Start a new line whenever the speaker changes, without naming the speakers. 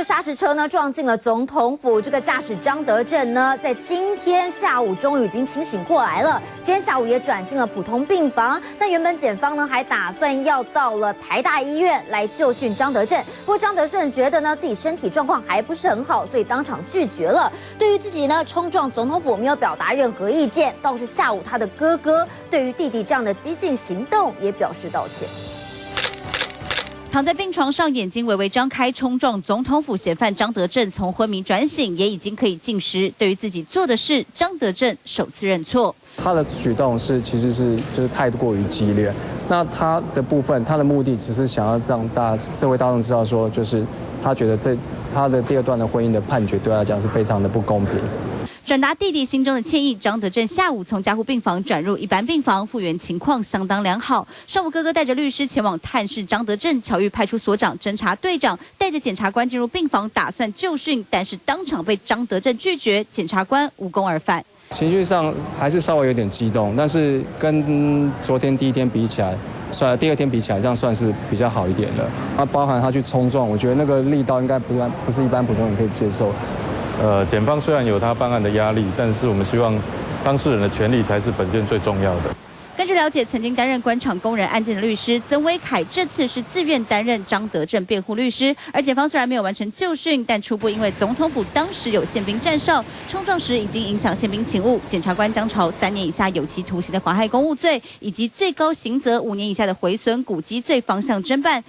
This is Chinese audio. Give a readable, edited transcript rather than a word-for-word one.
个砂石车呢撞进了总统府，这个驾驶张德正呢，在今天下午终于已经清醒过来了。今天下午也转进了普通病房。那原本检方呢还打算要到了台大医院来就训张德正，不过张德正觉得呢自己身体状况还不是很好，所以当场拒绝了。对于自己呢冲撞总统府没有表达任何意见，倒是下午他的哥哥对于弟弟这样的激进行动也表示道歉。
躺在病床上，眼睛微微张开，冲撞总统府嫌犯张德正从昏迷转醒，也已经可以进食。对于自己做的事，张德正首次认错。
他的举动其实是太过于激烈。那他的部分，他的目的只是想要让社会大众知道说，就是他觉得他的第二段的婚姻的判决对他来讲是非常的不公平。
转达弟弟心中的歉意，张德正下午从加护病房转入一般病房，复原情况相当良好。上午哥哥带着律师前往探视张德正，巧遇派出所长、侦查队长带着检察官进入病房，打算就训，但是当场被张德正拒绝，检察官无功而返。
情绪上还是稍微有点激动，但是跟昨天第一天比起来，第二天比起来，这样算是比较好一点了。包含他去冲撞，我觉得那个力道应该不是一般普通人可以接受。
检方虽然有他办案的压力，但是我们希望当事人的权利才是本件最重要的。
根据了解，曾经担任官场工人案件的律师曾威凯，这次是自愿担任张德正辩护律师。而检方虽然没有完成就训，但初步因为总统府当时有宪兵站哨，冲撞时已经影响宪兵勤务，检察官将朝3年以下有期徒刑的妨害公务罪，以及最高刑责5年以下的毁损古迹罪方向侦办。